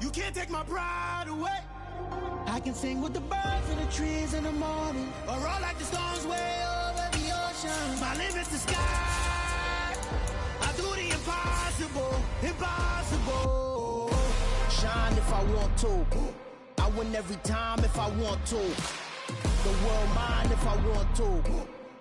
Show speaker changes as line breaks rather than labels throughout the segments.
You can't take my pride away. I can sing with the birds and the trees in the morning, or roll like the storms way over the ocean. My limit's the sky. I do the impossible, impossible. Shine if I want to. I win every time if I want to. The world mine if I want to.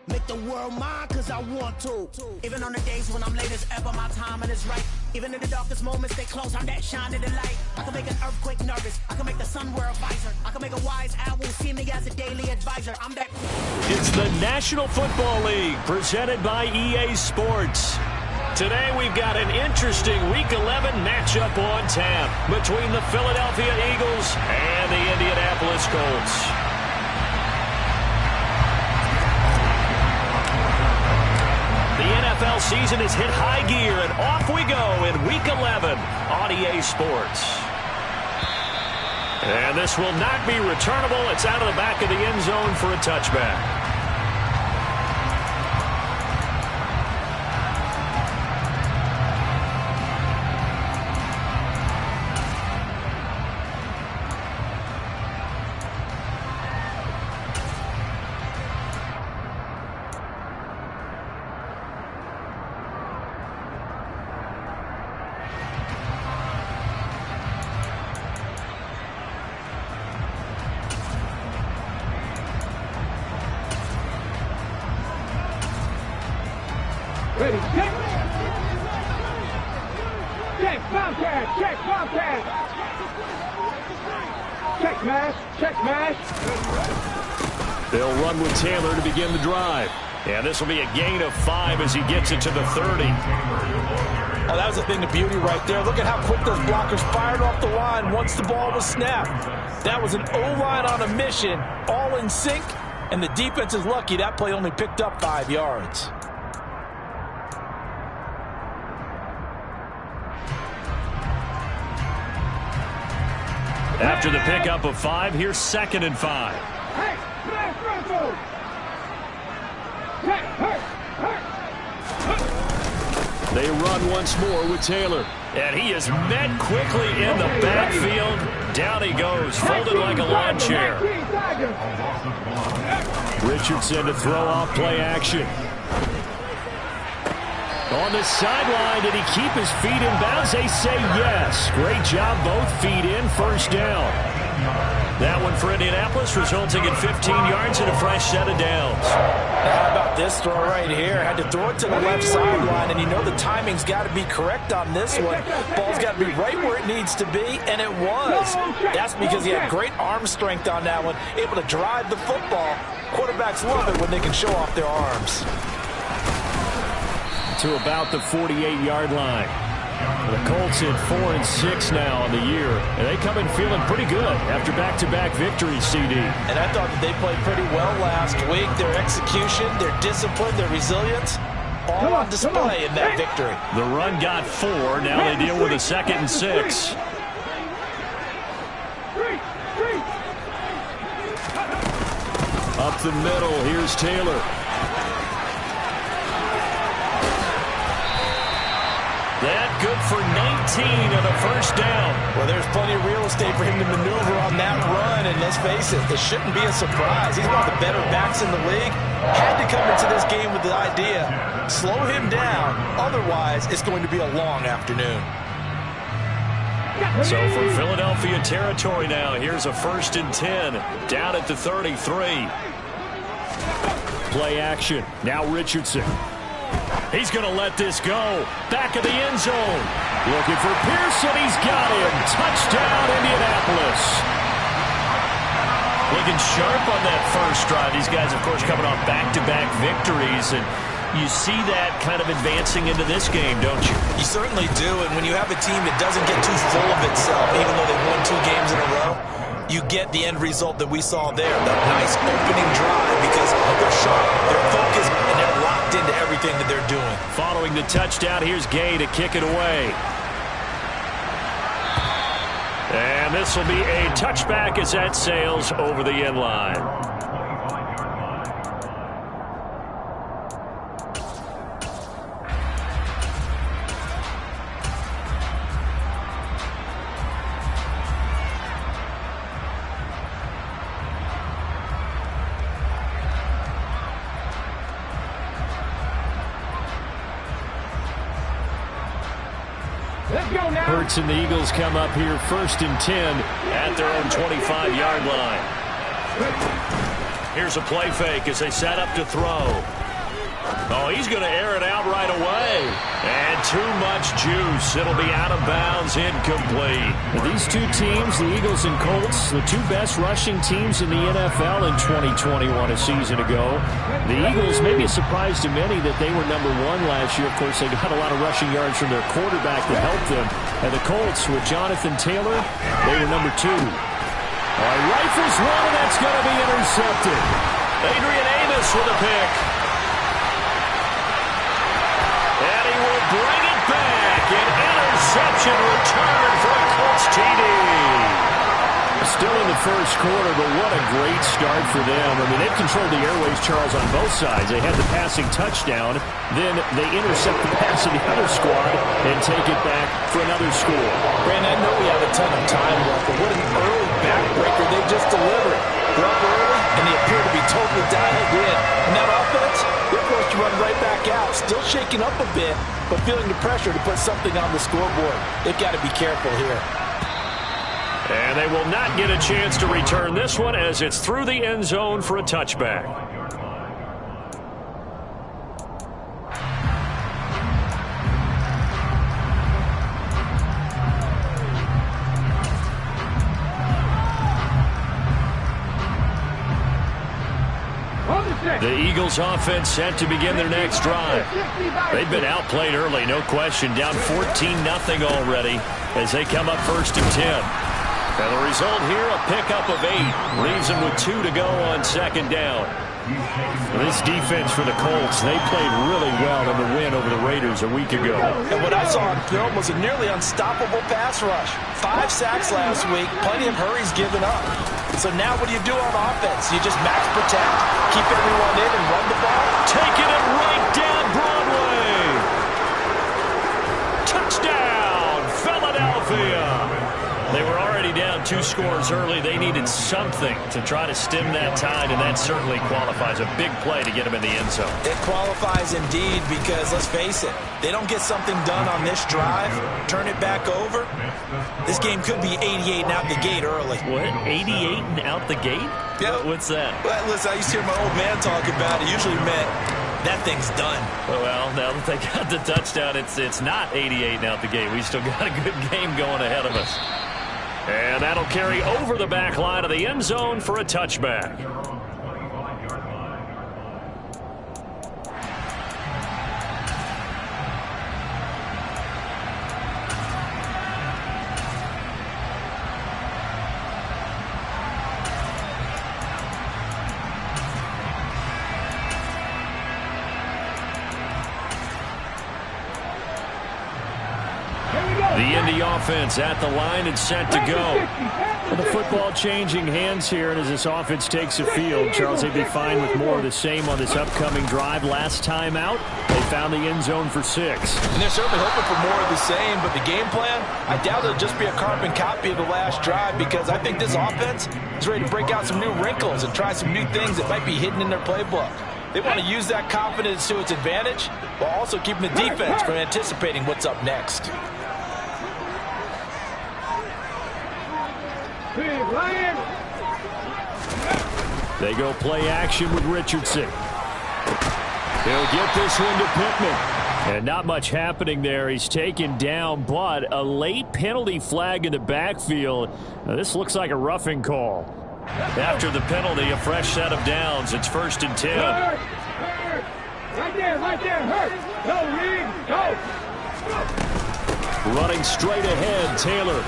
Make the world mine cause I want to. Even on the days when I'm late as ever, my timing is right. Even in the darkest moments, they close, I'm that shining the light. I can make an earthquake nervous. I can make the sun wear a visor. I can make a wise owl see me as a daily advisor. I'm that.
It's the National Football League presented by EA Sports. Today we've got an interesting Week 11 matchup on tap between the Philadelphia Eagles and the Indianapolis Colts. The NFL season has hit high gear, and off we go in Week 11 on EA Sports. And this will not be returnable. It's out of the back of the end zone for a touchback.
Ready, check! Check, Bobcat! Check, Bobcat! Check, mash! Check, mash!
They'll run with Taylor to begin the drive. And this will be a gain of 5 as he gets it to the 30.
Oh, that was a thing of beauty right there. Look at how quick those blockers fired off the line once the ball was snapped. That was an O-line on a mission, all in sync, and the defense is lucky that play only picked up 5 yards.
After the pickup of 5, here's 2nd and 5.
Hey, smash Russell! Hey,
They run once more with Taylor. And he is met quickly in the backfield. Down he goes, folded like a lawn chair. Richardson to throw off play action. On the sideline, did he keep his feet in bounds? They say yes. Great job, both feet in, first down. That one for Indianapolis, resulting in 15 yards and a fresh set of downs.
How about this throw right here? Had to throw it to the left sideline, and you know the timing's got to be correct on this one. Ball's got to be right where it needs to be, and it was. That's because he had great arm strength on that one, able to drive the football. Quarterbacks love it when they can show off their arms.
To about the 48-yard line. The Colts hit 4-6 now on the year, and they come in feeling pretty good after back-to-back victories, CD.
And I thought that they played pretty well last week. Their execution, their discipline, their resilience, all on display in that victory.
The run got 4. Now they deal with a 2nd and 6. Up the middle, here's Taylor. That good for 19 and a first down.
Well, there's plenty of real estate for him to maneuver on that run, and let's face it, it shouldn't be a surprise. He's one of the better backs in the league. Had to come into this game with the idea, slow him down, otherwise it's going to be a long afternoon.
So from Philadelphia territory now, here's a 1st and 10, down at the 33. Play action, now Richardson. He's going to let this go. Back of the end zone. Looking for Pearson. He's got him. Touchdown, Indianapolis. Looking sharp on that first drive. These guys, of course, coming off back-to-back victories. And you see that kind of advancing into this game, don't you?
You certainly do. And when you have a team that doesn't get too full of itself, even though they've won 2 games in a row, you get the end result that we saw there. The nice opening drive because they're sharp, they're focused, and they're locked into everything that they're doing.
Following the touchdown, here's Gay to kick it away. And this will be a touchback as that sails over the end line.
Let's go now.
Hurts and the Eagles come up here 1st and 10 at their own 25-yard line. Here's a play fake as they set up to throw. Oh, he's going to air it out right away. And too much juice. It'll be out of bounds, incomplete.
These two teams, the Eagles and Colts, the two best rushing teams in the NFL in 2021 a season ago. The Eagles, maybe a surprise to many that they were number 1 last year. Of course, they got a lot of rushing yards from their quarterback that helped them. And the Colts, with Jonathan Taylor, they were number 2. Rifles one, and that's going to be intercepted.
Adrian Amos with a pick. And he will bring it back. An interception return for a Colts TD.
Still in the first quarter, but what a great start for them. I mean, they've controlled the airways, Charles, on both sides. They had the passing touchdown, then they intercept the pass of the other squad and take it back for another score.
Brandon, I know we have a ton of time left, but what an early backbreaker they just delivered. They're up early, and they appear to be totally dialed in. And that offense, they're forced to run right back out, still shaking up a bit, but feeling the pressure to put something on the scoreboard. They've got to be careful here.
And they will not get a chance to return this one as it's through the end zone for a touchback. The Eagles offense set to begin their next drive. They've been outplayed early, no question, down 14-0 already as they come up 1st and 10. And the result here, a pickup of 8. Leaves them with 2 to go on 2nd down. This defense for the Colts, they played really well in the win over the Raiders a week ago.
And what I saw on film was a nearly unstoppable pass rush. 5 sacks last week, plenty of hurries given up. So now what do you do on offense? You just max protect, keep everyone in, and run the ball?
Taking it right down Broadway. Touchdown, Philadelphia. They were already down 2 scores early. They needed something to try to stem that tide, and that certainly qualifies. A big play to get them in the end zone.
It qualifies indeed because, let's face it, they don't get something done on this drive, turn it back over, this game could be 88 and out the gate early.
What? 88 and out the gate?
Yeah.
What's that?
Well, listen, I used to hear my old man talk about it. Usually meant that thing's done.
Well, now that they got the touchdown, it's not 88 and out the gate. We still got a good game going ahead of us. And that'll carry over the back line of the end zone for a touchback. The Indy offense at the line and set to go.
Well, the football changing hands here, and as this offense takes the field, Charles, they'd be fine with more of the same on this upcoming drive. Last time out, they found the end zone for 6.
And they're certainly hoping for more of the same, but the game plan, I doubt it'll just be a carbon copy of the last drive because I think this offense is ready to break out some new wrinkles and try some new things that might be hidden in their playbook. They want to use that confidence to its advantage while also keeping the defense from anticipating what's up next.
They go play action with Richardson. He'll get this one to Pittman. And not much happening there. He's taken down, but a late penalty flag in the backfield. Now, this looks like a roughing call.
After the penalty, a fresh set of downs. It's 1st and 10.
Hurt. Right there, hurt. Go, Reed, go.
Running straight ahead, Taylor.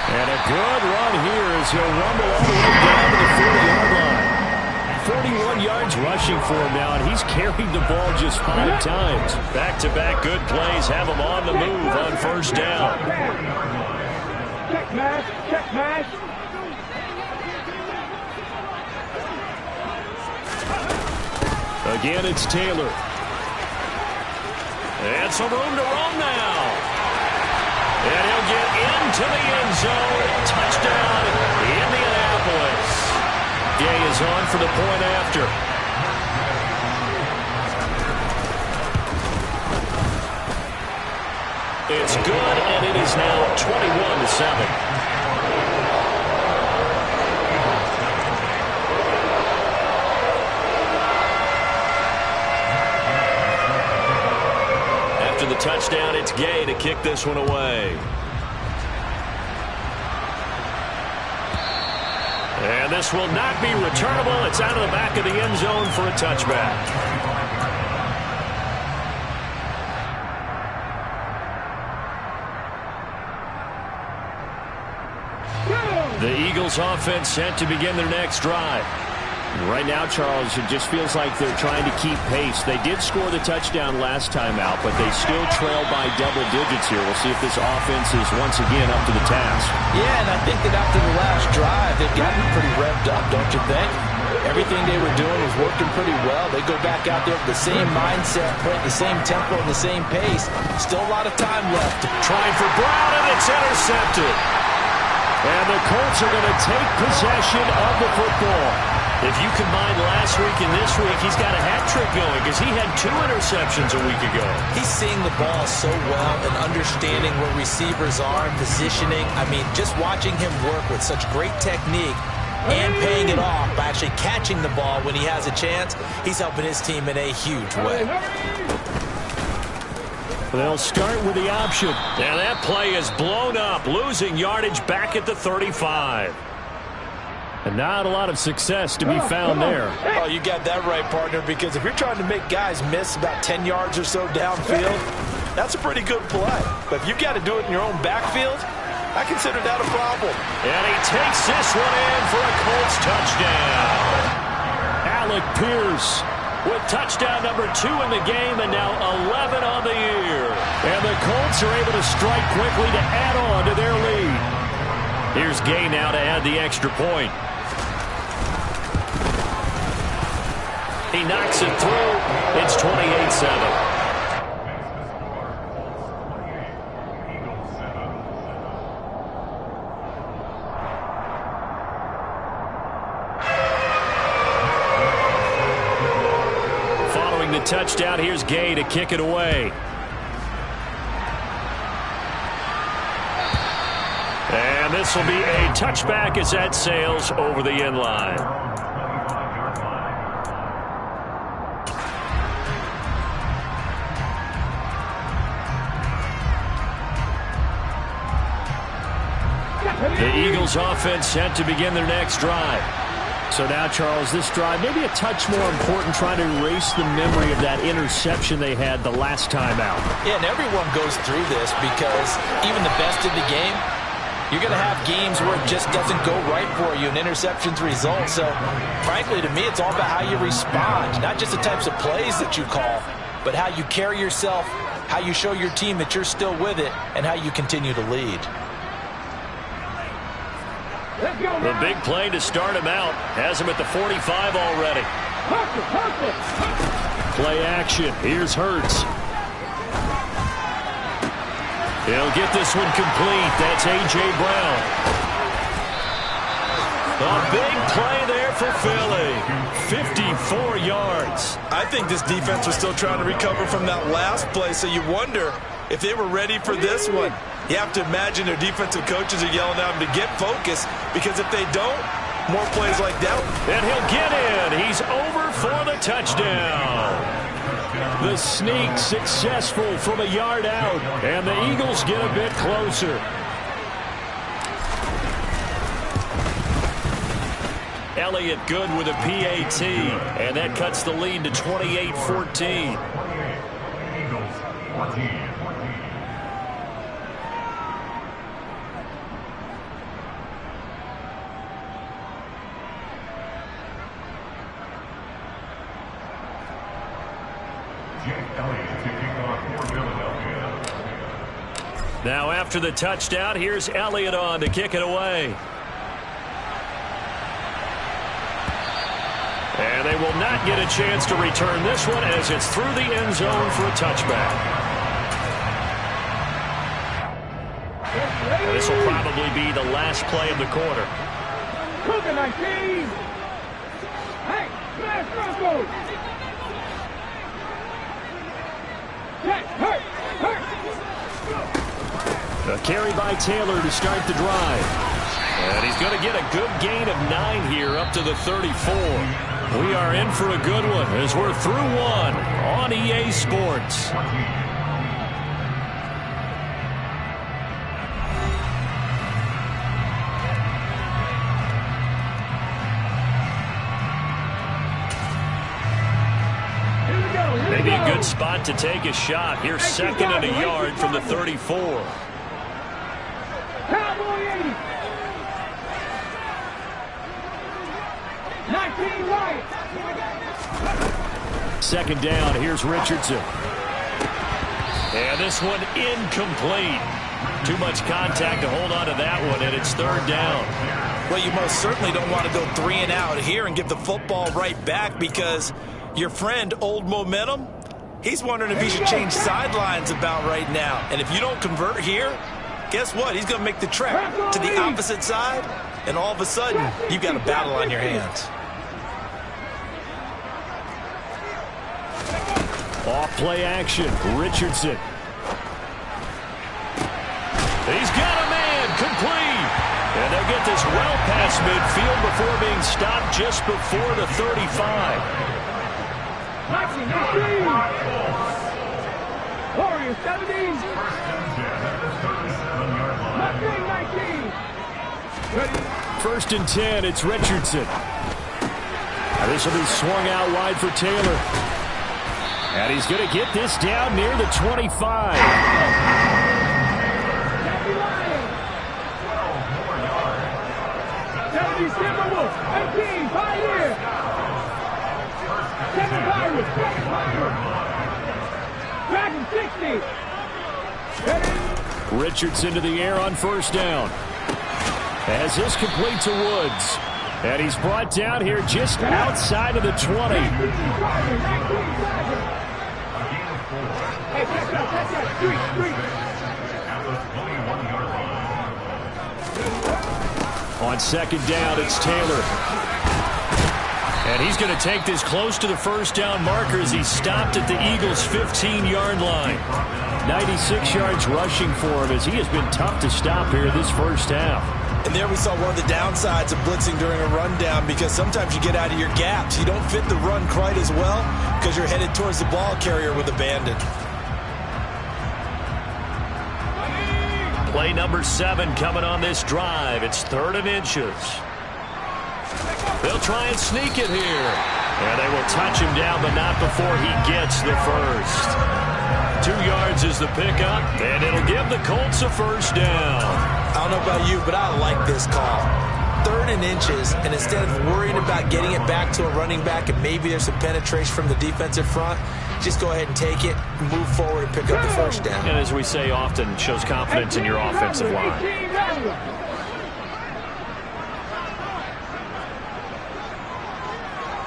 And a good run here as he'll rumble all the way down to the 40-yard line. 41 yards rushing for him now, and he's carried the ball just 5 times.
Back-to-back good plays have him on the move on 1st down.
Check mash.
Again, it's Taylor. And some room to roam now. And he'll get into the end zone. Touchdown, Indianapolis. Gay is on for the point after. It's good, and it is now 21-7. After the touchdown, it's Gay to kick this one away. And this will not be returnable. It's out of the back of the end zone for a touchback. The Eagles offense set to begin their next drive. Right now, Charles, it just feels like they're trying to keep pace. They did score the touchdown last time out, but they still trail by double digits here. We'll see if this offense is once again up to the task.
Yeah, and I think that after the last drive, they've gotten pretty revved up, don't you think? Everything they were doing was working pretty well. They go back out there with the same mindset, playing the same tempo and the same pace. Still a lot of time left.
Trying for Brown, and it's intercepted. And the Colts are going to take possession of the football. If you combine last week and this week, he's got a hat trick going because he had 2 interceptions a week ago.
He's seeing the ball so well and understanding where receivers are and positioning. I mean, just watching him work with such great technique and paying it off by actually catching the ball when he has a chance, he's helping his team in a huge way.
They'll start with the option. And that play is blown up, losing yardage back at the 35. And not a lot of success to be found there.
Oh, you got that right, partner, because if you're trying to make guys miss about 10 yards or so downfield, that's a pretty good play. But if you've got to do it in your own backfield, I consider that a problem.
And he takes this one in for a Colts touchdown. Alec Pierce with touchdown number 2 in the game and now 11 on the year. And the Colts are able to strike quickly to add on to their lead. Here's Gay now to add the extra point. He knocks it through. It's 28-7. Following the touchdown, here's Gay to kick it away. And this will be a touchback as that sails over the end line. The Eagles offense set to begin their next drive. So now, Charles, this drive maybe a touch more important, trying to erase the memory of that interception they had the last time out.
Yeah, and everyone goes through this because even the best of the game, you're going to have games where it just doesn't go right for you and interceptions result. So, frankly, to me, it's all about how you respond, not just the types of plays that you call, but how you carry yourself, how you show your team that you're still with it, and how you continue to lead.
The big play to start him out has him at the 45 already. Play action. Here's Hurts. He'll get this one complete. That's A.J. Brown. A big play there for Philly. 54 yards.
I think this defense was still trying to recover from that last play, so you wonder if they were ready for this one. You have to imagine their defensive coaches are yelling at them to get focused, because if they don't, more plays like that.
And he'll get in. He's over for the touchdown. The sneak successful from a yard out, and the Eagles get a bit closer. Elliott good with a PAT, and that cuts the lead to 28-14. Now after the touchdown, here's Elliott on to kick it away. And they will not get a chance to return this one as it's through the end zone for a touchback. And this will probably be the last play of the quarter.
Cooking 19. Hey, smash Broncos. Check, hurt.
A carry by Taylor to start the drive. And he's going to get a good gain of 9 here up to the 34. We are in for a good one as we're through one on EA Sports. Maybe a good spot to take a shot. Here's second and a yard from the 34.
Cowboy 80. 19 right.
Second down. Here's Richardson. And this one incomplete. Too much contact to hold on to that one, and it's third down.
Well, you most certainly don't want to go 3 and out here and give the football right back because your friend, Old Momentum, he's wondering if he should change sidelines about right now. And if you don't convert here, guess what? He's going to make the trek to the opposite side, and all of a sudden, you've got a battle on your hands.
Off play action, Richardson. He's got a man, complete. And they'll get this well past midfield before being stopped just before the 35.
Warriors 17. 19.
First and 10, it's Richardson. Now this will be swung out wide for Taylor. And he's going to get this down near the 25. Richardson to the air on first down. As this complete to Woods. And he's brought down here just outside of the 20. On second down, it's Taylor. And he's going to take this close to the first down marker as he's stopped at the Eagles' 15-yard line. 96 yards rushing for him as he has been tough to stop here this first half.
And there we saw one of the downsides of blitzing during a rundown because sometimes you get out of your gaps. You don't fit the run quite as well because you're headed towards the ball carrier with abandon.
Play number 7 coming on this drive. It's 3rd and inches. They'll try and sneak it here. And they will touch him down, but not before he gets the first. 2 yards is the pickup, and it'll give the Colts a first down.
I don't know about you, but I like this call. 3rd and inches, and instead of worrying about getting it back to a running back and maybe there's some penetration from the defensive front, just go ahead and take it, move forward, and pick up the first down.
And as we say often, shows confidence in your offensive line.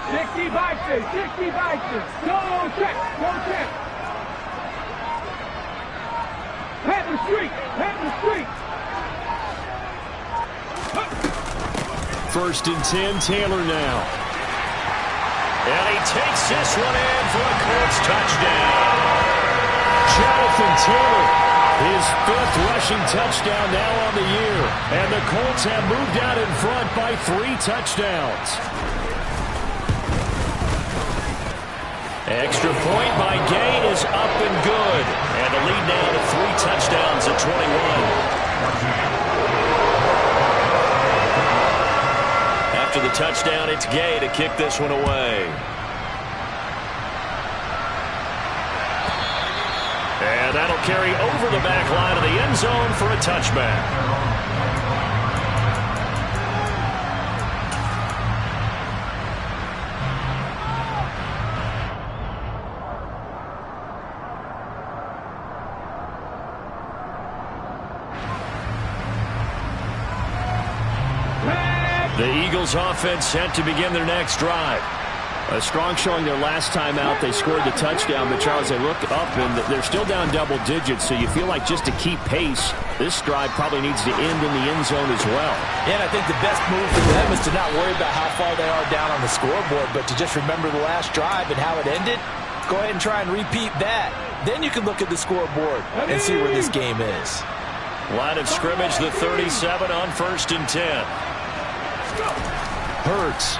60 boxes, 60 boxes. Go check, go check. Pat the street, pat the street.
First and 10, Taylor now.
And he takes this one in for a Colts touchdown.
Jonathan Taylor, his 5th rushing touchdown now on the year. And the Colts have moved out in front by 3 touchdowns. Extra point by Gay is up and good. And the lead now to 3 touchdowns at 21.
After the touchdown, it's Gay to kick this one away. And that'll carry over the back line of the end zone for a touchback. The Eagles offense set to begin their next drive.
A strong showing their last time out. They scored the touchdown, but Charles, they looked up and they're still down double digits, so you feel like just to keep pace, this drive probably needs to end in the end zone as well.
Yeah, and I think the best move for them is to not worry about how far they are down on the scoreboard, but to just remember the last drive and how it ended.
Go ahead and try and repeat that. Then you can look at the scoreboard and see where this game is.
Line of scrimmage, the 37 on 1st and 10. Hurts.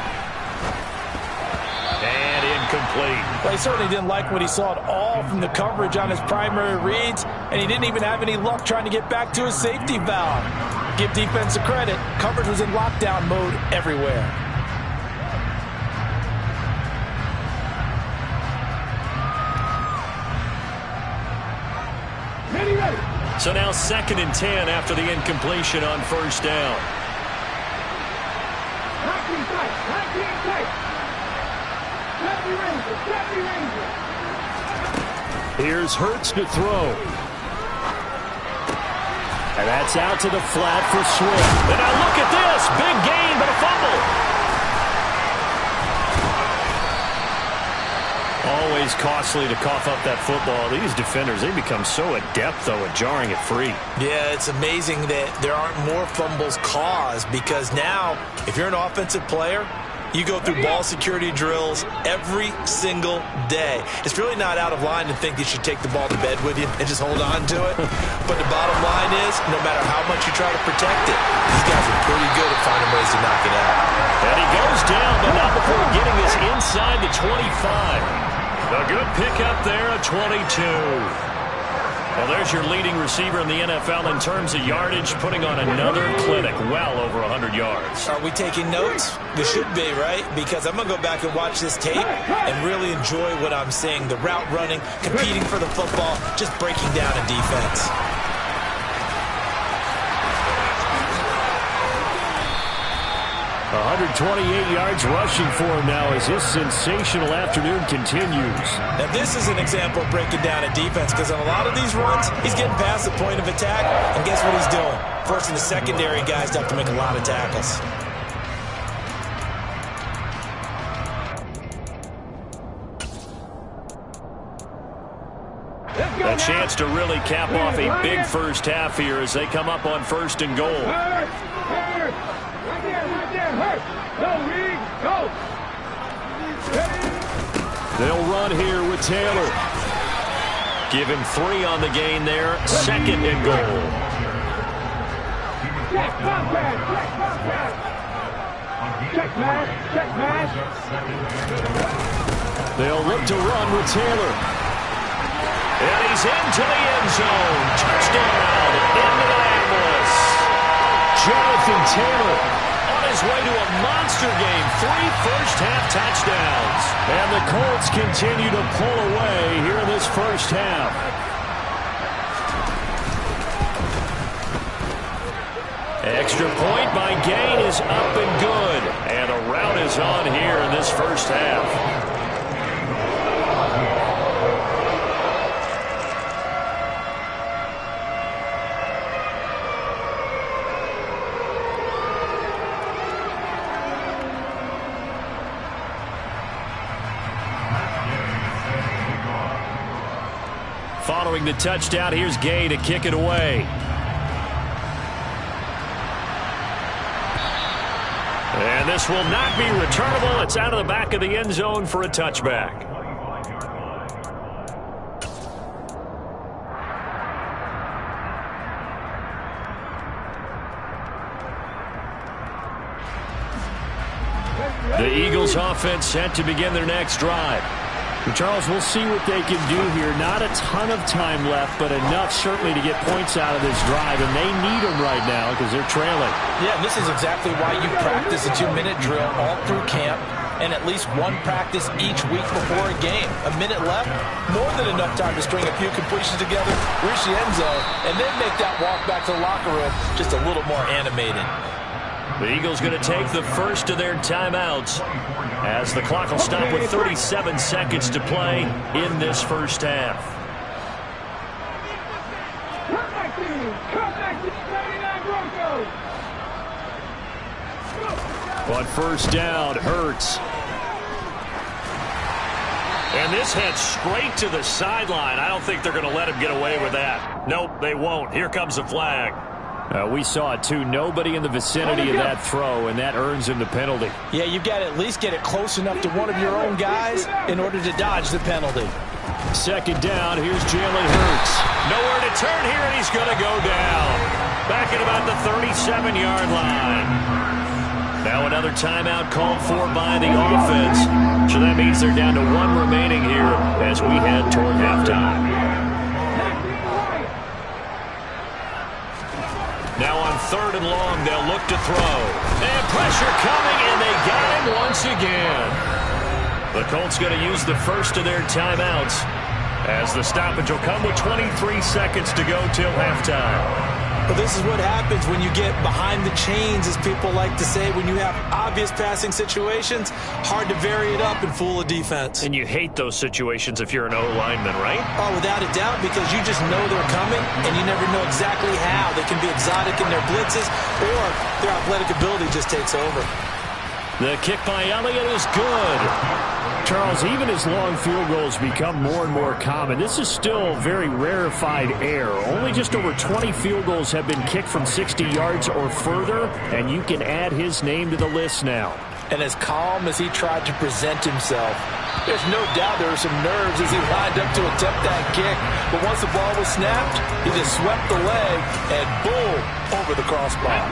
And incomplete.
Well, he certainly didn't like what he saw at all from the coverage on his primary reads, and he didn't even have any luck trying to get back to his safety valve. Give defense a credit. Coverage was in lockdown mode everywhere.
So now 2nd and 10 after the incompletion on 1st down.
Here's Hurts to throw. And that's out to the flat for Swift.
And now look at this. Big gain, but a fumble. Always costly to cough up that football. These defenders, they become so adept, though, at jarring it free.
Yeah, it's amazing that there aren't more fumbles caused, because now, if you're an offensive player, you go through ball security drills every single day. It's really not out of line to think you should take the ball to bed with you and just hold on to it. But the bottom line is, no matter how much you try to protect it, these guys are pretty good at finding ways to knock it out.
And he goes down, but not before getting this inside the 25. A good pickup there at 22. Well, there's your leading receiver in the NFL in terms of yardage, putting on another clinic, well over 100 yards.
Are we taking notes? We should be, right? Because I'm going to go back and watch this tape and really enjoy what I'm seeing. The route running, competing for the football, just breaking down a defense.
128 yards rushing for him now as his sensational afternoon continues.
Now this is an example of breaking down a defense, because on a lot of these runs, he's getting past the point of attack, and guess what he's doing? Forcing the secondary guys to have to make a lot of tackles.
A chance to really cap off a big first half here as they come up on 1st and goal.
They'll run here with Taylor.
Give him 3 on the gain there. 2nd and goal.
They'll look to run with Taylor.
And he's into the end zone. Touchdown into the ambulance.
Jonathan Taylor
on his way to a monster game. 3 first-half touchdowns.
And the Colts continue to pull away here in this first half.
Extra point by Gain is up and good. And a rout is on here in this first half. Following the touchdown, here's Gay to kick it away. And this will not be returnable. It's out of the back of the end zone for a touchback. The Eagles offense set to begin their next drive.
Charles, we'll see what they can do here. Not a ton of time left, but enough certainly to get points out of this drive, and they need them right now because they're trailing.
Yeah, this is exactly why you practice a 2-minute drill all through camp and at least one practice each week before a game. A minute left, more than enough time to string a few completions together, reach the end zone, and then make that walk back to the locker room just a little more animated.
The Eagles going to take the first of their timeouts as the clock will stop with 37 seconds to play in this first half.
On first down, Hurts.
And this heads straight to the sideline. I don't think they're going to let him get away with that. Nope, they won't. Here comes the flag.
We saw it, too. Nobody in the vicinity of that throw, and that earns him the penalty.
Yeah, you've got to at least get it close enough to one of your own guys in order to dodge the penalty.
Second down, here's Jalen Hurts.
Nowhere to turn here, and he's going to go down. Back at about the 37-yard line. Now another timeout called for by the offense. So that means they're down to one remaining here as we head toward halftime. Now on 3rd and long, they'll look to throw. And pressure coming, and they got him once again. The Colts going to use the first of their timeouts as the stoppage will come with 23 seconds to go till halftime.
Well, this is what happens when you get behind the chains, as people like to say. When you have obvious passing situations, hard to vary it up and fool a defense.
And you hate those situations if you're an O-lineman, right?
Oh, without a doubt, because you just know they're coming, and you never know exactly how. They can be exotic in their blitzes, or their athletic ability just takes over.
The kick by Elliott is good.
Charles, even as long field goals become more and more common, this is still very rarefied air. Only just over 20 field goals have been kicked from 60 yards or further, and you can add his name to the list now.
And as calm as he tried to present himself, there's no doubt there were some nerves as he lined up to attempt that kick. But once the ball was snapped, he just swept the leg and boom, over the crossbar.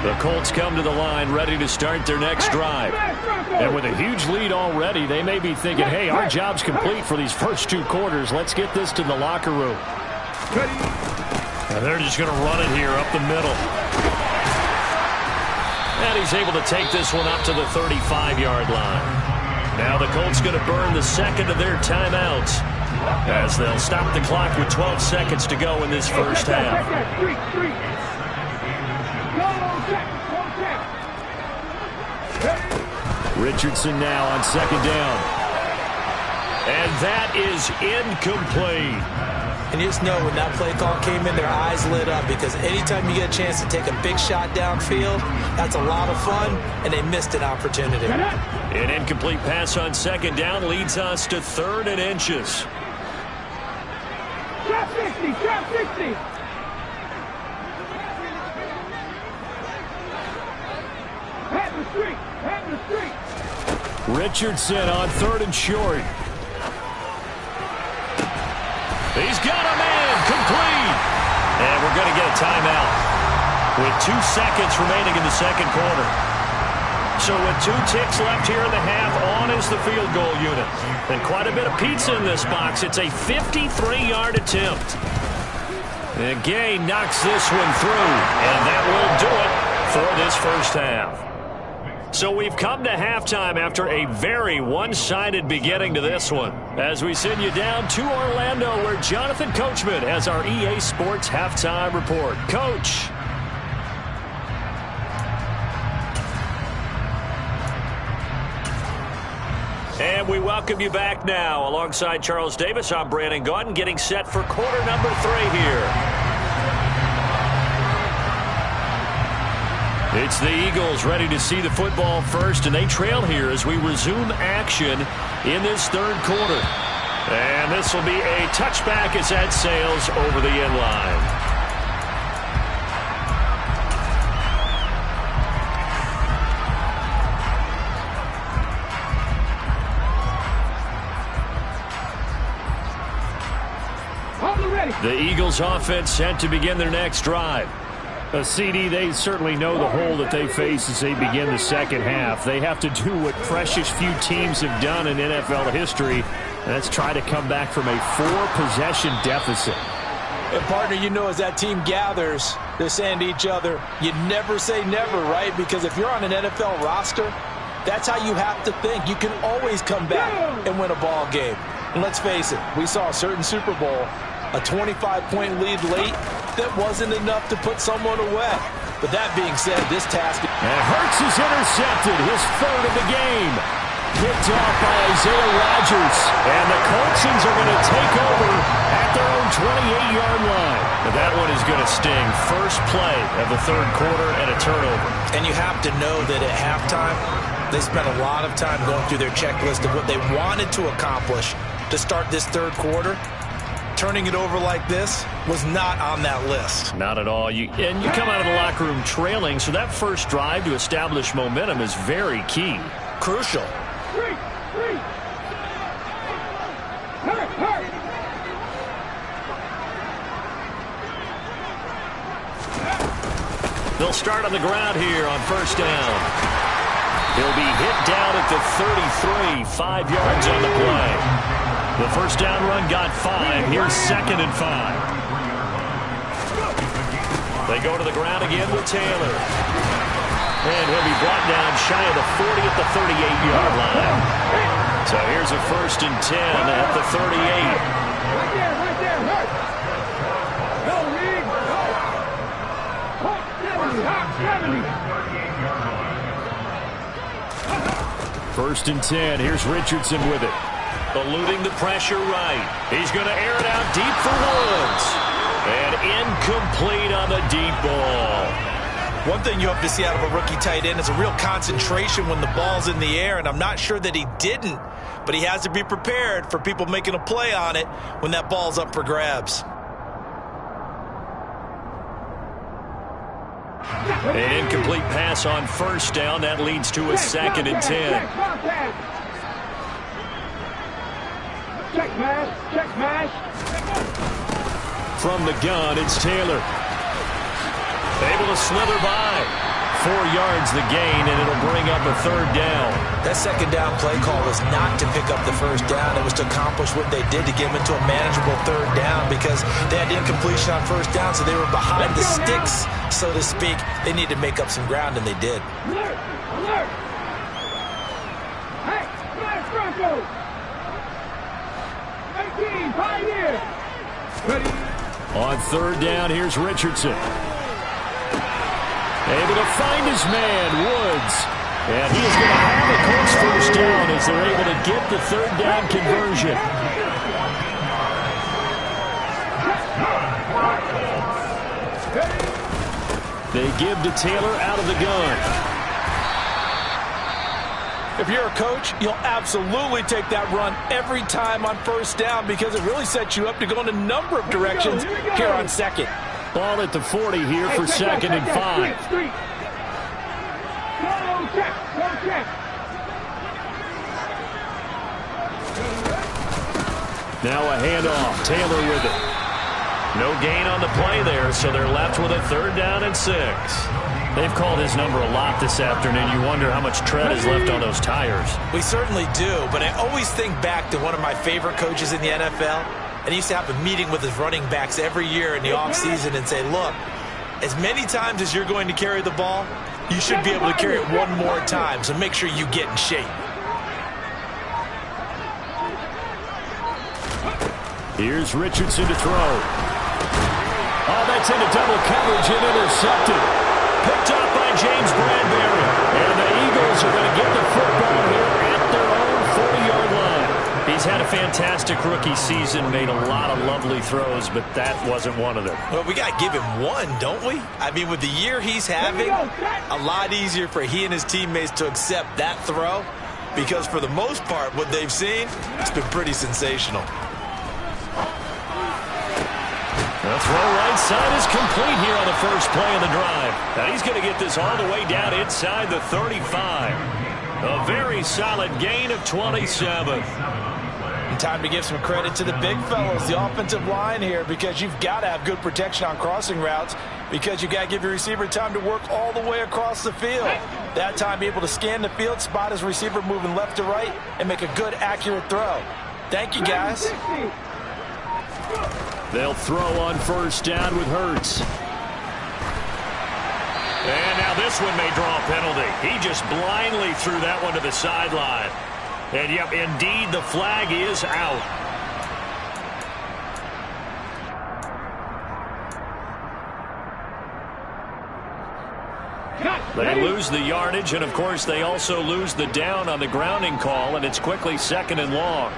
The Colts come to the line ready to start their next drive.
And with a huge lead already, they may be thinking, hey, our job's complete for these first 2 quarters. Let's get this to the locker room.
And they're just going to run it here up the middle. And he's able to take this one up to the 35-yard line. Now the Colts going to burn the second of their timeouts as they'll stop the clock with 12 seconds to go in this first half.
Richardson now on 2nd down.
And that is incomplete.
And you just know when that play call came in, their eyes lit up, because anytime you get a chance to take a big shot downfield, that's a lot of fun, and they missed an opportunity.
An incomplete pass on 2nd down leads us to 3rd and inches.
Trap 60, trap 60. Head in the street, head in the street.
Richardson on 3rd and short.
He's got a man, complete. And we're going to get a timeout with 2 seconds remaining in the second quarter. So with 2 ticks left here in the half, on is the field goal unit. And quite a bit of pizza in this box. It's a 53-yard attempt. And Gay knocks this one through, and that will do it for this first half. So we've come to halftime after a very one-sided beginning to this one, as we send you down to Orlando, where Jonathan Coachman has our EA Sports halftime report. Coach. And we welcome you back now. Alongside Charles Davis, I'm Brandon Gaudin, getting set for quarter number 3 here. It's the Eagles ready to see the football first, and they trail here as we resume action in this 3rd quarter. And this will be a touchback as that sails over the end line. The Eagles offense set to begin their next drive.
CD, they certainly know the hole that they face as they begin the second half. They have to do what precious few teams have done in NFL history, and that's try to come back from a 4-possession deficit.
And, partner, you know, as that team gathers, they're saying to each other, you never say never, right? Because if you're on an NFL roster, that's how you have to think. You can always come back and win a ball game. And let's face it, we saw a certain Super Bowl, a 25-point lead late, that wasn't enough to put someone away. But that being said, this task...
And Hurts is intercepted, his 3rd of the game. Picked off by Isaiah Rodgers. And the Coltsons are going to take over at their own 28-yard line.
But that one is going to sting. First play of the 3rd quarter and a turnover.
And you have to know that at halftime, they spent a lot of time going through their checklist of what they wanted to accomplish to start this 3rd quarter.
turning it over like this was not on that list.
Not at all. You come out of the locker room trailing, so that first drive to establish momentum is very key.
Crucial.
They'll start on the ground here on first down. He'll be hit down at the 33, 5 yards on the play. The first down run got 5. Here's 2nd and 5. They go to the ground again with Taylor. And he'll be brought down shy of the 40 at the 38-yard line. So here's a 1st and 10 at the 38.
Right there, hurt. No, Reed. Hawk 70.
1st and 10. Here's Richardson with it.
Eluding the pressure right. He's going to air it out deep for Woods. And incomplete on the deep ball.
One thing you hope to see out of a rookie tight end is a real concentration when the ball's in the air, and I'm not sure that he didn't, but he has to be prepared for people making a play on it when that ball's up for grabs.
An incomplete pass on first down. That leads to a 2nd and 10.
Check mash.
From the gun, it's Taylor. Able to slither by. 4 yards the gain, and it'll bring up a 3rd down.
That 2nd down play call was not to pick up the first down. It was to accomplish what they did to get them into a manageable 3rd down because they had incompletion on first down, so they were behind the sticks, so to speak. They needed to make up some ground, and they did.
Alert! Hey, Flash Broncos! 18, Pioneer! Ready?
On 3rd down, here's Richardson. Able to find his man, Woods. And he is going to have a close first down as they're able to get the 3rd down conversion. They give to Taylor out of the gun.
If you're a coach, you'll absolutely take that run every time on first down because it really sets you up to go in a number of directions here on 2nd.
Ball at the 40 here for 2nd and 5.
Check.
Now a handoff. Taylor with it.
No gain on the play there, so they're left with a 3rd down and 6.
They've called his number a lot this afternoon. You wonder how much tread is left on those tires.
We certainly do, but I always think back to one of my favorite coaches in the NFL, and he used to have a meeting with his running backs every year in the offseason and say, look, as many times as you're going to carry the ball, you should be able to carry it one more time, so make sure you get in shape.
Here's Richardson to throw. Oh, that's into double coverage and intercepted.
Picked up by James Bradbury.
And the Eagles are going to get the football here at their own 40-yard line.
He's had a fantastic rookie season, made a lot of lovely throws, but that wasn't one of them.
Well, we got to give him one, don't we? I mean, with the year he's having, a lot easier for he and his teammates to accept that throw because for the most part, what they've seen, it's been pretty sensational.
The throw right side is complete here on the first play of the drive. And he's going to get this all the way down inside the 35. A very solid gain of 27.
And time to give some credit to the big fellows, the offensive line here, because you've got to have good protection on crossing routes because you've got to give your receiver time to work all the way across the field. That time, be able to scan the field, spot his receiver moving left to right, and make a good, accurate throw. Thank you, guys.
They'll throw on first down with Hurts.
And now this one may draw a penalty. He just blindly threw that one to the sideline. And, yep, indeed, the flag is out. They lose the yardage, and, of course, they also lose the down on the grounding call, and it's quickly 2nd and long.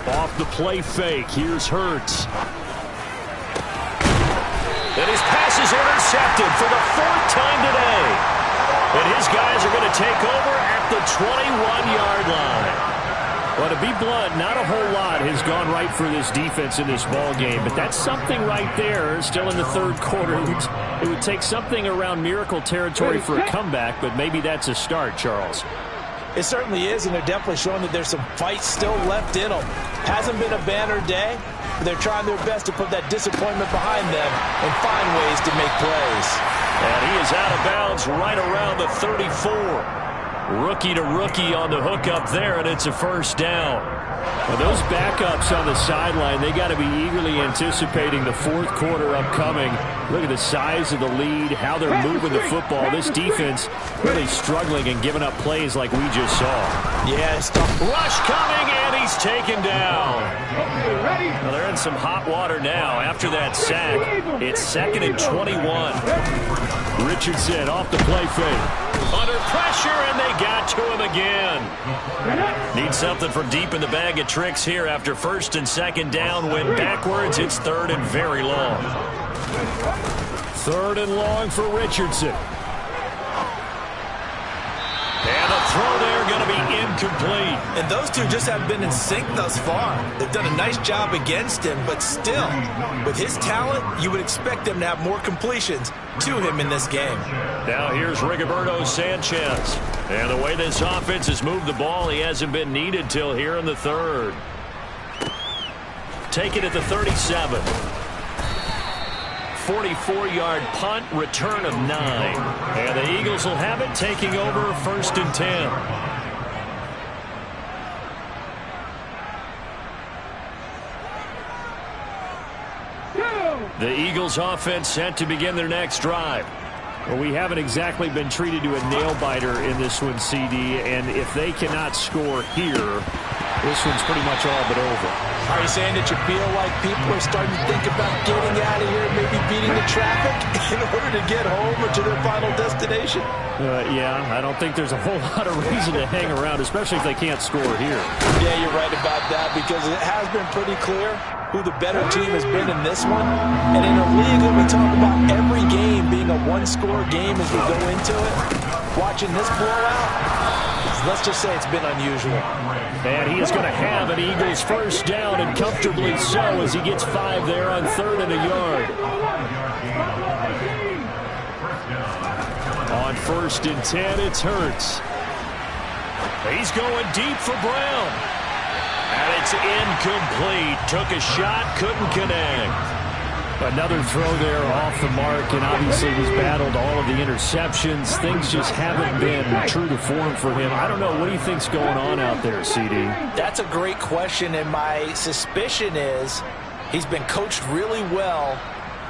Off the play fake, here's Hurts.
And his pass is intercepted for the 4th time today. And his guys are going to take over at the 21-yard line. Well, to be blunt, not a whole lot has gone right for this defense in this ball game, but that's something right there. Still in the third quarter. It would take something around miracle territory for a comeback, but maybe that's a start, Charles.
It certainly is, and they're definitely showing that there's some fight still left in them. Hasn't been a banner day, but they're trying their best to put that disappointment behind them and find ways to make plays.
And he is out of bounds right around the 34. Rookie to rookie on the hook up there, and it's a first down. Well, those backups on the sideline, they got to be eagerly anticipating the fourth quarter upcoming. Look at the size of the lead, how they're moving the football. This defense really struggling and giving up plays like we just saw.
Yeah, it's tough.
Rush coming, and he's taken down. Well, they're in some hot water now. After that sack, it's 2nd and 21. Richardson off the play fake. Under pressure, and they got to him again. Need something from deep in the bag of tricks here after 1st and 2nd down. Went backwards. It's 3rd and very long. 3rd and long for Richardson. And the throw there going to be incomplete.
And those two just haven't been in sync thus far. They've done a nice job against him, but still, with his talent, you would expect them to have more completions to him in this game.
Now here's Rigoberto Sanchez. And the way this offense has moved the ball, he hasn't been needed till here in the third. Take it at the 37. 44-yard punt, return of 9. And the Eagles will have it, taking over 1st and 10. The Eagles offense set to begin their next drive. Well, we haven't exactly been treated to a nail-biter in this one, CD, and if they cannot score here, this one's pretty much all but over.
Are you saying that you feel like people are starting to think about getting out of here, maybe beating the traffic in order to get home or to their final destination?
Yeah, I don't think there's a whole lot of reason to hang around, especially if they can't score here.
Yeah, you're right about that, because it has been pretty clear who the better team has been in this one. And in a league that we talk about every game being a one-score game as we go into it, watching this blowout, let's just say it's been unusual.
And he is going to have an Eagles first down, and comfortably so, as he gets 5 there on 3rd and a yard. On 1st and 10, it's Hurts. He's going deep for Brown. And it's incomplete. Took a shot, couldn't connect. Another throw there off the mark, and obviously he's battled all of the interceptions. Things just haven't been true to form for him. I don't know. What do you think's going on out there, CD?
That's a great question, and my suspicion is he's been coached really well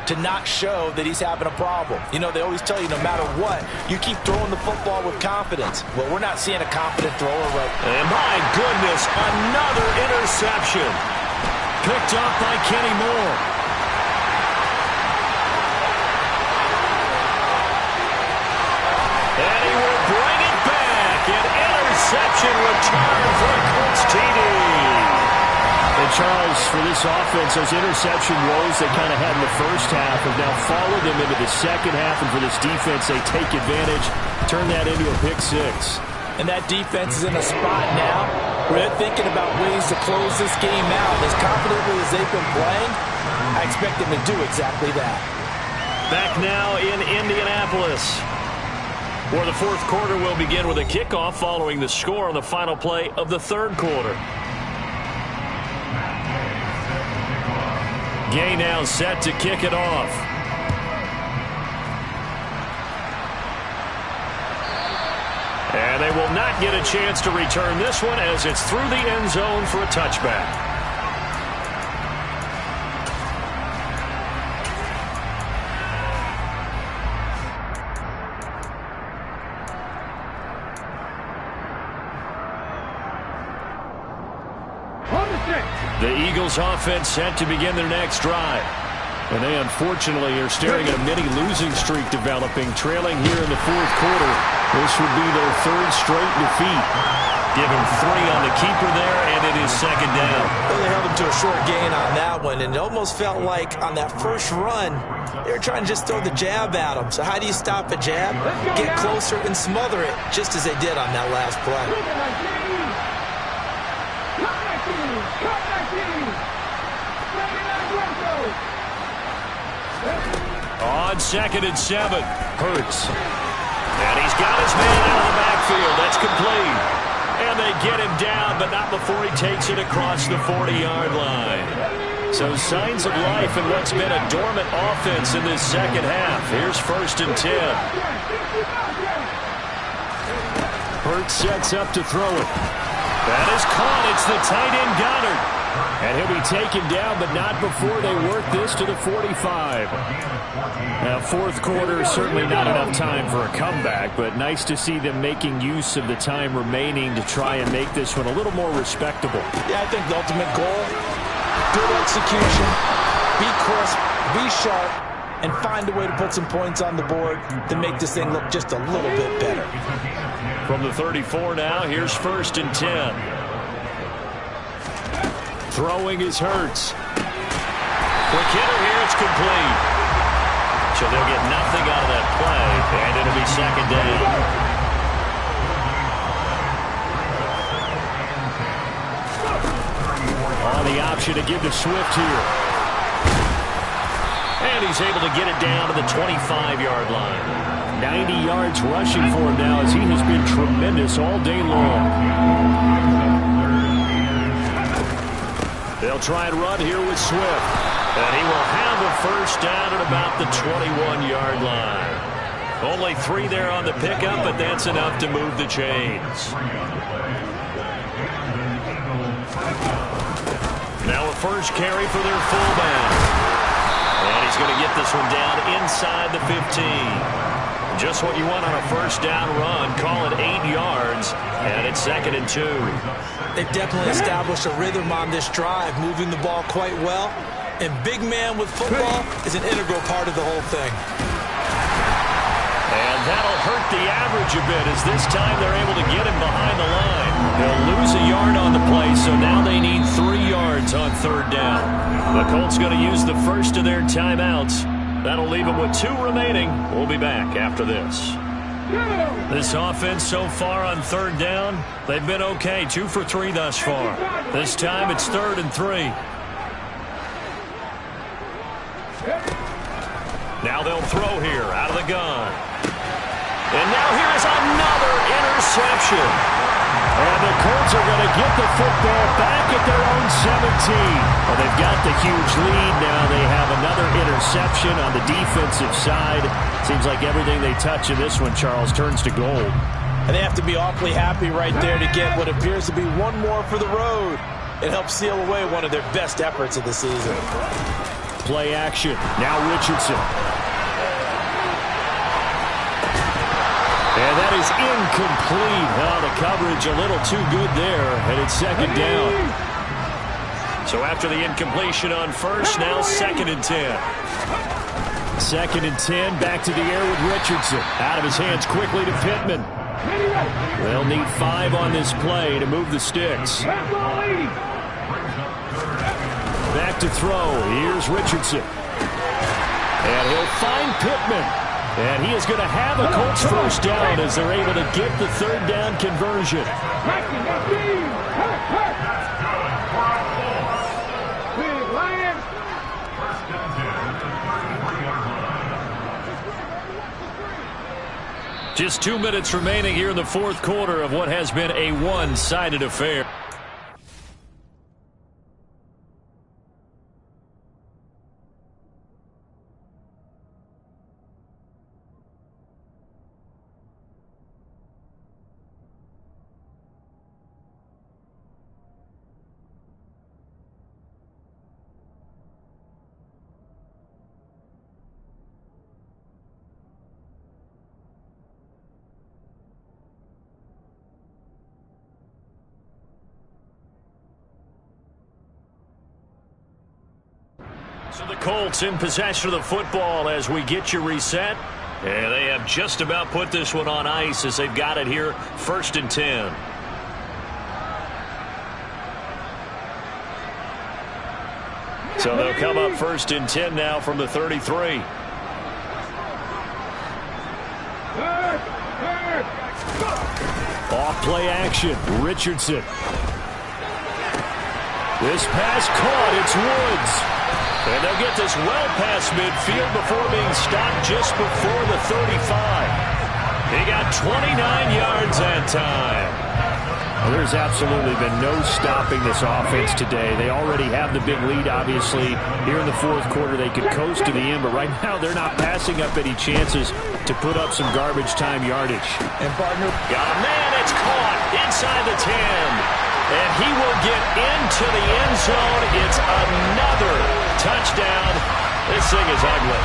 to not show that he's having a problem. You know, they always tell you no matter what, you keep throwing the football with confidence. Well, we're not seeing a confident thrower right now.
And my goodness, another interception. Picked up by Kenny Moore. And he will bring it back. An interception return for a Colts TD. And Charles, for this offense, those interception woes they kind of had in the first half have now followed them into the second half. And for this defense, they take advantage, turn that into a pick 6.
And that defense is in a spot now where they're thinking about ways to close this game out. As confidently as they've been playing, I expect them to do exactly that.
Back now in Indianapolis, where the fourth quarter will begin with a kickoff following the score on the final play of the third quarter. Gay now set to kick it off. And they will not get a chance to return this one as it's through the end zone for a touchback. The Eagles offense set to begin their next drive. And they unfortunately are staring at a mini losing streak developing, trailing here in the fourth quarter. This would be their third straight defeat. Give him 3 on the keeper there, and it is second down.
Well, they held him to a short gain on that one, and it almost felt like on that first run, they were trying to just throw the jab at him. So how do you stop a jab? Get closer and smother it, just as they did on that last play.
On 2nd and 7, Hurts. And he's got his man out of the backfield. That's complete. And they get him down, but not before he takes it across the 40-yard line. So signs of life in what's been a dormant offense in this second half. Here's 1st and 10. Hurts sets up to throw it. That is caught. It's the tight end Goddard. And he'll be taken down, but not before they work this to the 45. Now, 4th quarter, certainly not enough time for a comeback, but nice to see them making use of the time remaining to try and make this one a little more respectable.
Yeah, I think the ultimate goal, good execution, be crisp, be sharp, and find a way to put some points on the board to make this thing look just a little bit better.
From the 34 now, here's 1st and 10. Throwing is Hurts. Quick hitter here, it's complete. So they'll get nothing out of that play, and it'll be second down. On the option to give to Swift here. And he's able to get it down to the 25-yard line. 90 yards rushing for him now as he has been tremendous all day long. They'll try and run here with Swift. And he will have a first down at about the 21-yard line. Only 3 there on the pickup, but that's enough to move the chains. Now a first carry for their fullback. And he's going to get this one down inside the 15. Just what you want on a first down run. Call it 8 yards, and it's 2nd and 2.
They've definitely established a rhythm on this drive, moving the ball quite well. And big man with football is an integral part of the whole thing.
And that'll hurt the average a bit as this time they're able to get him behind the line. They'll lose a yard on the play, so now they need 3 yards on 3rd down. The Colts going to use the first of their timeouts. That'll leave them with 2 remaining. We'll be back after this. This offense so far on 3rd down, they've been okay. 2 for 3 thus far. This time it's 3rd and 3. Now they'll throw here out of the gun. And now here's another interception. And the Colts are going to get the football back at their own 17. Well, they've got the huge lead now. They have another interception on the defensive side. Seems like everything they touch in this one, Charles, turns to gold.
And they have to be awfully happy right there to get what appears to be one more for the road. It helps seal away one of their best efforts of the season.
Play action. Now Richardson. And that is incomplete. Oh, the coverage a little too good there, and it's 2nd down. So after the incompletion on first, now 2nd and 10. 2nd and 10, back to the air with Richardson. Out of his hands quickly to Pittman. They'll need 5 on this play to move the sticks. Back to throw. Here's Richardson. And he'll find Pittman. And he is going to have a Colts first down as they're able to get the 3rd down conversion. Just 2 minutes remaining here in the 4th quarter of what has been a one-sided affair. So the Colts in possession of the football as we get you reset. And they have just about put this one on ice as they've got it here, 1st and 10. So they'll come up 1st and 10 now from the 33.
Off play action. Richardson. This pass caught. It's Woods. And they'll get this well past midfield before being stopped just before the 35. He got 29 yards that time. Well, there's absolutely been no stopping this offense today. They already have the big lead, obviously. Here in the fourth quarter, they could coast to the end, but right now they're not passing up any chances to put up some garbage time yardage.
And partner,
got a man. It's caught inside the 10. And he will get into the end zone. It's another touchdown. This thing is ugly.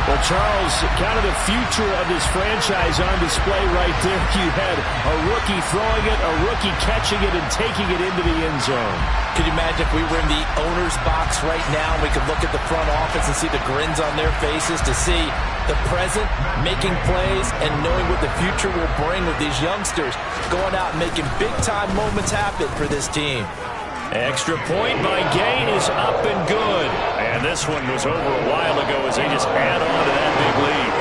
Well, Charles, kind of the future of this franchise on display right there. You had a rookie throwing it, a rookie catching it, and taking it into the end zone.
Could you imagine if we were in the owner's box right now and we could look at the front office and see the grins on their faces, to see the present making plays and knowing what the future will bring with these youngsters going out and making big-time moments happen for this team.
Extra point by Gay is up and good. And this one was over a while ago as they just add on to that big lead.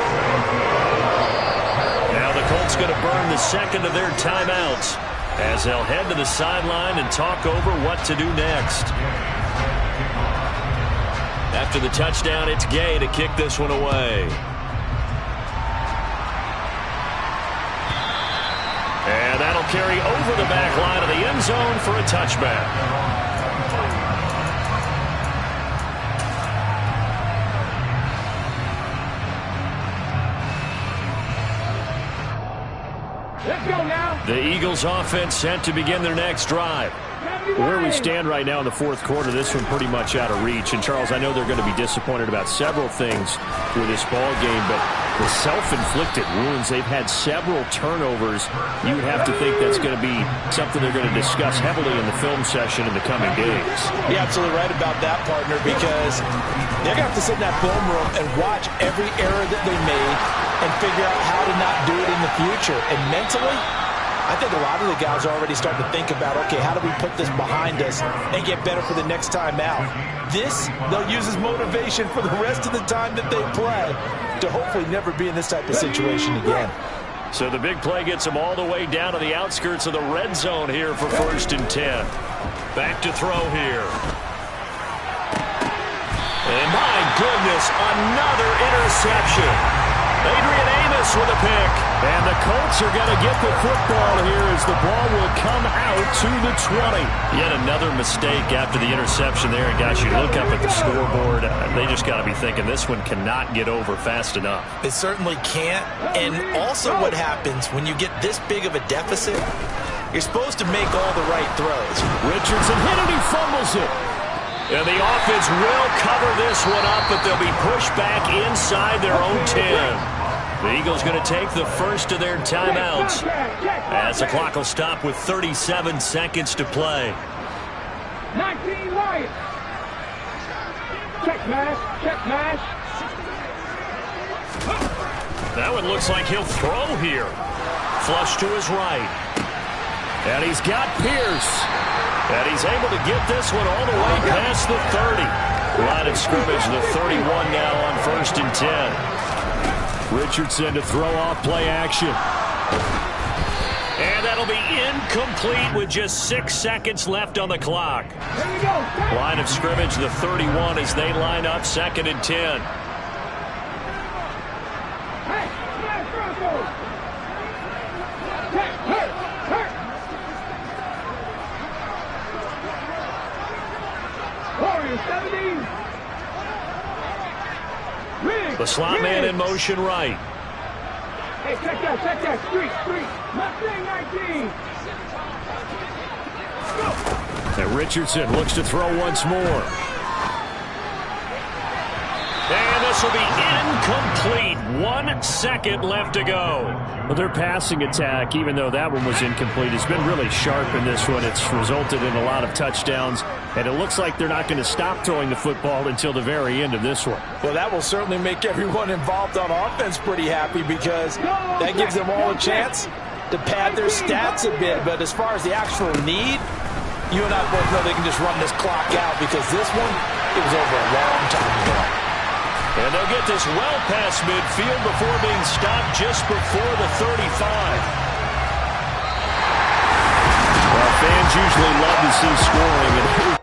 Now the Colts going to burn the second of their timeouts as they'll head to the sideline and talk over what to do next. After the touchdown, it's Gay to kick this one away. And that'll carry over the back line of the end zone for a touchback.
Let's go now.
The Eagles offense set to begin their next drive.
Where we stand right now in the fourth quarter, this one pretty much out of reach. And, Charles, I know they're going to be disappointed about several things with this ball game, but the self-inflicted wounds, they've had several turnovers. You would have to think that's going to be something they're going to discuss heavily in the film session in the coming days.
You're absolutely right about that, partner, because they're going to have to sit in that film room and watch every error that they made and figure out how to not do it in the future. And mentally, I think a lot of the guys are already starting to think about, okay, how do we put this behind us and get better for the next time out? This, they'll use as motivation for the rest of the time that they play to hopefully never be in this type of situation again.
So the big play gets them all the way down to the outskirts of the red zone here for 1st and 10. Back to throw here. And my goodness, another interception. Adrian Amos with a pick.
And the Colts are going to get the football here as the ball will come out to the 20.
Yet another mistake after the interception there. And guys, you look up at the scoreboard, they just got to be thinking this one cannot get over fast enough.
It certainly can't. And also what happens when you get this big of a deficit, you're supposed to make all the right throws.
Richardson hit it, he fumbles it.
And the offense will cover this one up, but they'll be pushed back inside their own 10. The Eagles going to take the first of their timeouts as the clock will stop with 37 seconds to play.
19 Lions. Check mash.
That one looks like he'll throw here. Flush to his right.
And he's got Pierce.
And he's able to get this one all the way past the 30. Line of scrimmage, the 31 now on 1st and 10.
Richardson to throw off play action.
And that'll be incomplete with just 6 seconds left on the clock. Line of scrimmage, the 31 as they line up 2nd and 10. The slot man in motion right.
Hey, check that, street. Mustang 19.
And Richardson looks to throw once more.
And this will be incomplete. 1 second left to go.
Well, their passing attack, even though that one was incomplete, has been really sharp in this one. It's resulted in a lot of touchdowns, and it looks like they're not going to stop throwing the football until the very end of this one.
Well, that will certainly make everyone involved on offense pretty happy because that gives them all a chance to pad their stats a bit. But as far as the actual need, you and I both know they can just run this clock out because this one, it was over a long time ago.
And they'll get this well past midfield before being stopped just before the 35. Well, fans usually love to see scoring.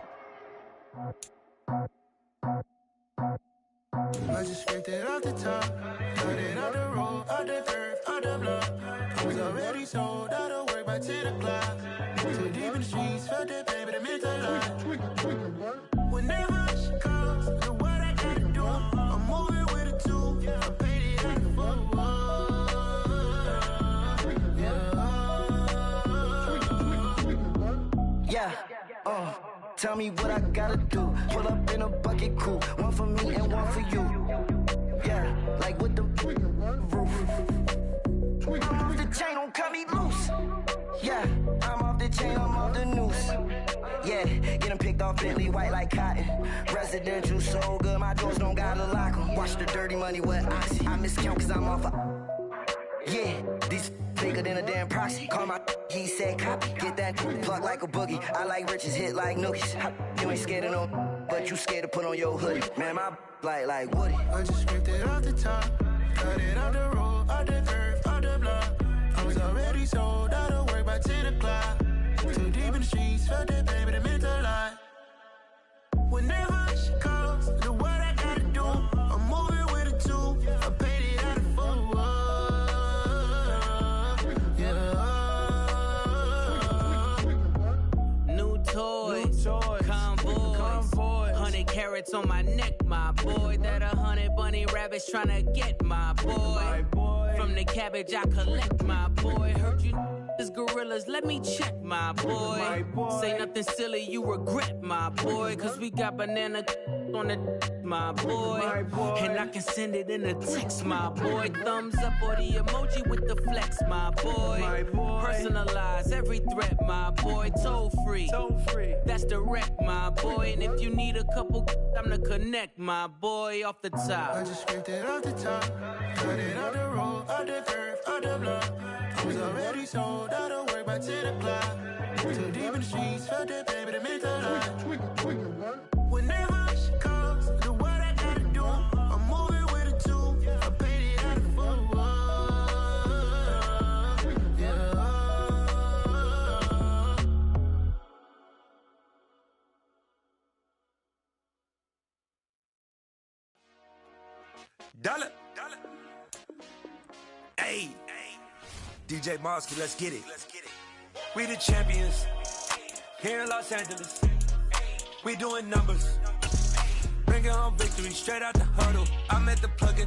I just scraped it off the top, cut it off the road, off the turf, off the block. I was already sold out of work by 10 o'clock. Too deep in the streets, felt that pain, but it meant a lot. When that rush comes, the what I gotta do, I'm moving with a two. I paid it out the yeah. Tell me what I gotta do. Pull up in a bucket crew, one for me and one for you. Yeah, like with the roof. I'm off the chain, don't cut me loose. Yeah, I'm off the chain, I'm off the noose. Yeah, getting picked off Bentley white like cotton. Residential so good, my doors don't gotta lock 'em. Watch the dirty money with oxy. I miscount cause I'm off yeah, these bigger than a damn proxy. Call my he said copy. Get that plug like a boogie. I like riches, hit like nookies. You ain't scared of no, but you scared to put on your hoodie. Man, my like Woody. I just scraped it off the top, cut it off the road, off the turf, off the block. I was already sold out of work by 10 o'clock. Too deep in the streets, felt that pain, but it meant a lot. When that rush comes, the what I gotta do, I'm moving with a two. I paid it out of full.
Toys, convoy, 100 carats on my neck, my boy. That 100 bunny rabbits tryna get my boy. From the cabbage I collect, my boy. Heard you is gorillas, let me check, my boy. Say nothing silly, you regret, my boy. Cause we got banana on the my boy. And I can send it in a text, my boy. Thumbs up or the emoji with the flex, my boy. Personalize every threat, my boy. Toll free. That's direct, my boy. And if you need a couple, I'm the connect, my boy, off the top.
I just scraped it off the top, cut it off the road, off the turf, off the block. I was already sold out of work by 10 o'clock. Too deep in the streets, felt that pain, but it meant a lot. When that rush comes, the what I gotta do, I'm moving with a two. I paid it out of full.
Dollar. Hey, DJ Mosky, let's get it. We the champions here in Los Angeles. We doing numbers, bringing home victory straight out the huddle. I'm at the plug-in.